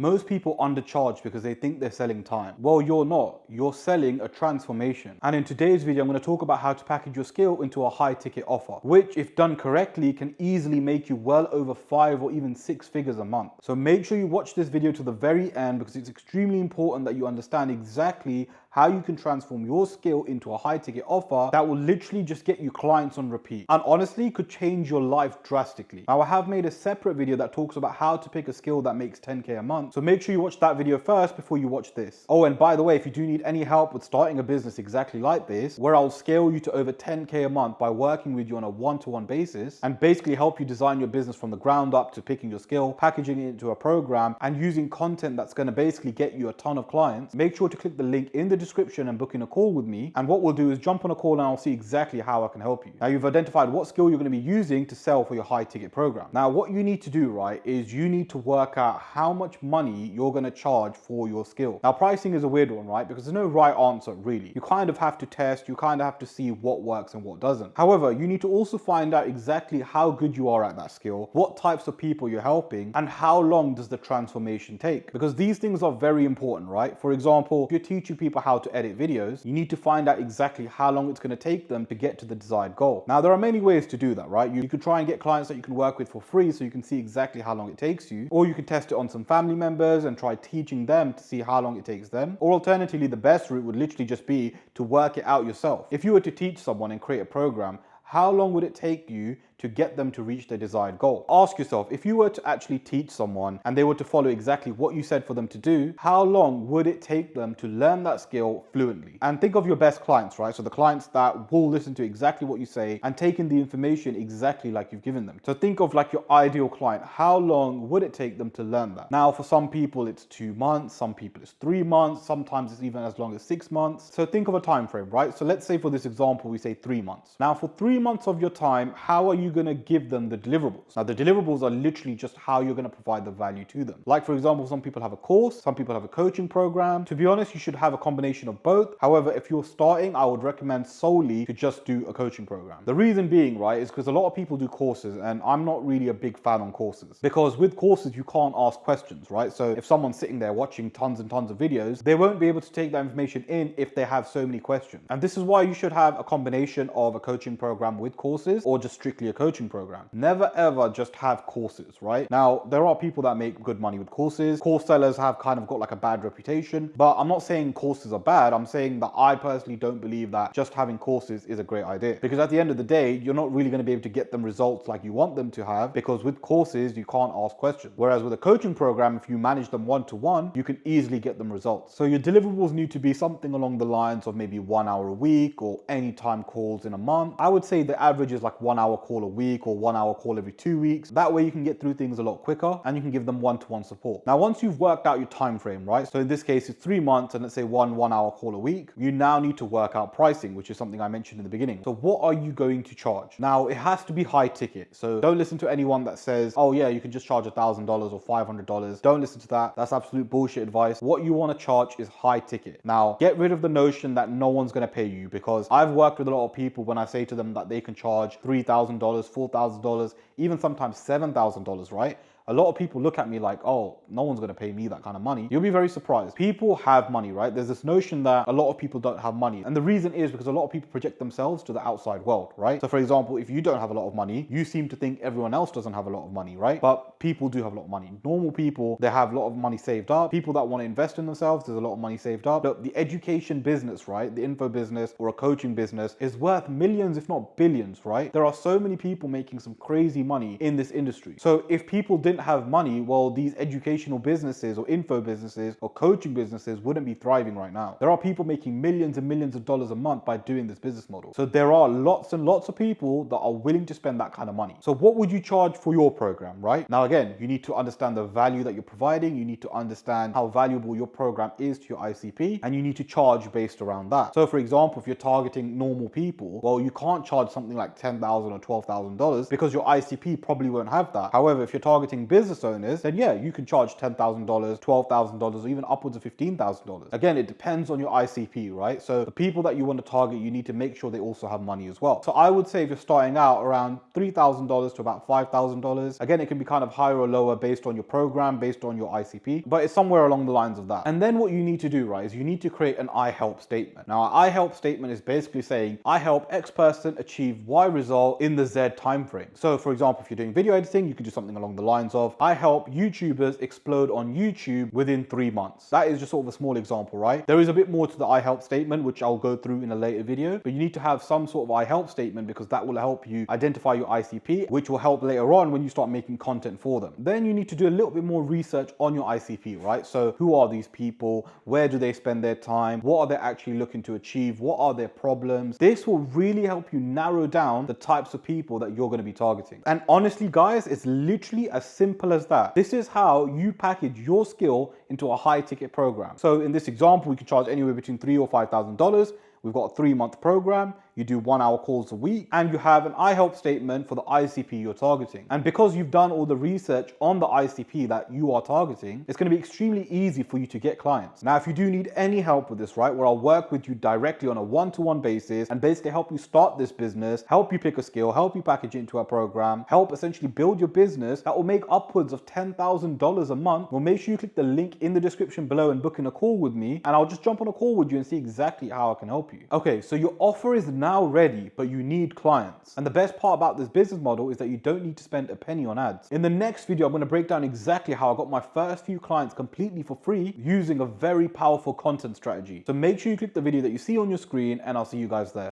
Most people undercharge because they think they're selling time. Well, you're not. You're selling a transformation. And in today's video, I'm going to talk about how to package your skill into a high ticket offer, which if done correctly can easily make you well over 5 or even 6 figures a month. So make sure you watch this video to the very end because it's extremely important that you understand exactly how you can transform your skill into a high ticket offer that will literally just get you clients on repeat and honestly could change your life drastically. Now, I have made a separate video that talks about how to pick a skill that makes 10K a month. So make sure you watch that video first before you watch this. Oh, and by the way, if you do need any help with starting a business exactly like this, where I'll scale you to over 10K a month by working with you on a one-to-one basis and basically help you design your business from the ground up to picking your skill, packaging it into a program and using content that's going to basically get you a ton of clients, make sure to click the link in the description and book in a call with me. And what we'll do is jump on a call and I'll see exactly how I can help you. Now, you've identified what skill you're going to be using to sell for your high ticket program. Now, what you need to do, right, is you need to work out how much money you're going to charge for your skill. Now, pricing is a weird one, right? Because there's no right answer really. You kind of have to test, you kind of have to see what works and what doesn't. However, you need to also find out exactly how good you are at that skill, what types of people you're helping, and how long does the transformation take? Because these things are very important, right? For example, if you're teaching people how to edit videos, you need to find out exactly how long it's going to take them to get to the desired goal. Now, there are many ways to do that, right? You could try and get clients that you can work with for free so you can see exactly how long it takes you, or you could test it on some family members and try teaching them to see how long it takes them, or alternatively, the best route would literally just be to work it out yourself. If you were to teach someone and create a program, how long would it take you to get them to reach their desired goal? Ask yourself, if you were to actually teach someone and they were to follow exactly what you said for them to do, how long would it take them to learn that skill fluently? And think of your best clients, right? So the clients that will listen to exactly what you say and take in the information exactly like you've given them. So think of like your ideal client. How long would it take them to learn that? Now, for some people, it's 2 months, some people it's 3 months, sometimes it's even as long as 6 months. So think of a time frame, right? So let's say for this example, we say 3 months. Now, for 3 months of your time, how are you going to give them the deliverables? Now, the deliverables are literally just how you're going to provide the value to them. Like, for example, some people have a course, some people have a coaching program. To be honest, you should have a combination of both. However, if you're starting, I would recommend solely to just do a coaching program. The reason being, right, is because a lot of people do courses and I'm not really a big fan on courses because with courses, you can't ask questions, right? So if someone's sitting there watching tons and tons of videos, they won't be able to take that information in if they have so many questions. And this is why you should have a combination of a coaching program with courses or just strictly a coaching program. Never ever just have courses, right? Now, there are people that make good money with courses. Course sellers have kind of got like a bad reputation, but I'm not saying courses are bad. I'm saying that I personally don't believe that just having courses is a great idea because at the end of the day, you're not really going to be able to get them results like you want them to have because with courses, you can't ask questions. Whereas with a coaching program, if you manage them one-to-one, you can easily get them results. So your deliverables need to be something along the lines of maybe 1 hour a week or anytime calls in a month. I would say the average is like 1 hour call a week or 1 hour call every 2 weeks. That way you can get through things a lot quicker and you can give them one-to-one support. Now, once you've worked out your time frame, right? So in this case, it's 3 months and let's say 1 hour call a week. You now need to work out pricing, which is something I mentioned in the beginning. So what are you going to charge? Now, it has to be high ticket. So don't listen to anyone that says, oh yeah, you can just charge $1,000 or $500. Don't listen to that. That's absolute bullshit advice. What you want to charge is high ticket. Now, get rid of the notion that no one's going to pay you because I've worked with a lot of people when I say to them that they can charge $3,000, $4,000, even sometimes $7,000, right? A lot of people look at me like, oh, no one's going to pay me that kind of money. You'll be very surprised. People have money, right? There's this notion that a lot of people don't have money. And the reason is because a lot of people project themselves to the outside world, right? So for example, if you don't have a lot of money, you seem to think everyone else doesn't have a lot of money, right? But people do have a lot of money. Normal people, they have a lot of money saved up. People that want to invest in themselves, there's a lot of money saved up. Look, the education business, right? The info business or a coaching business is worth millions, if not billions, right? There are so many people making some crazy money in this industry. So if people didn't have money, well, these educational businesses or info businesses or coaching businesses wouldn't be thriving right now. There are people making millions and millions of dollars a month by doing this business model. So there are lots and lots of people that are willing to spend that kind of money. So what would you charge for your program, right? Now, again, you need to understand the value that you're providing. You need to understand how valuable your program is to your ICP, and you need to charge based around that. So for example, if you're targeting normal people, well, you can't charge something like $10,000 or $12,000 because your ICP probably won't have that. However, if you're targeting business owners, then yeah, you can charge $10,000, $12,000, or even upwards of $15,000. Again, it depends on your ICP, right? So the people that you want to target, you need to make sure they also have money as well. So I would say if you're starting out, around $3,000 to about $5,000. Again, it can be kind of higher or lower based on your program, based on your ICP, but it's somewhere along the lines of that. And then what you need to do, right, is you need to create an I help statement. Now, an I help statement is basically saying, I help X person achieve Y result in the Z time frame. So for example, if you're doing video editing, you could do something along the lines of, I help YouTubers explode on YouTube within 3 months. That is just sort of a small example, right? There is a bit more to the I help statement, which I'll go through in a later video, but you need to have some sort of I help statement because that will help you identify your ICP, which will help later on when you start making content for them. Then you need to do a little bit more research on your ICP, right? So who are these people? Where do they spend their time? What are they actually looking to achieve? What are their problems? This will really help you narrow down the types of people that you're going to be targeting. And honestly, guys, it's literally as simple as that. This is how you package your skill into a high ticket program. So in this example, we can charge anywhere between $3,000 or $5,000. We've got a 3-month program. You do 1-hour calls a week, and you have an I help statement for the ICP you're targeting. And because you've done all the research on the ICP that you are targeting, it's going to be extremely easy for you to get clients. Now, if you do need any help with this, right, where I'll work with you directly on a one-to-one basis and basically help you start this business, help you pick a skill, help you package it into a program, help essentially build your business that will make upwards of $10,000 a month, well, make sure you click the link in the description below and book in a call with me, and I'll just jump on a call with you and see exactly how I can help you. Okay, so your offer is now ready, but you need clients. And the best part about this business model is that you don't need to spend a penny on ads. In the next video, I'm going to break down exactly how I got my first few clients completely for free using a very powerful content strategy. So make sure you click the video that you see on your screen, and I'll see you guys there.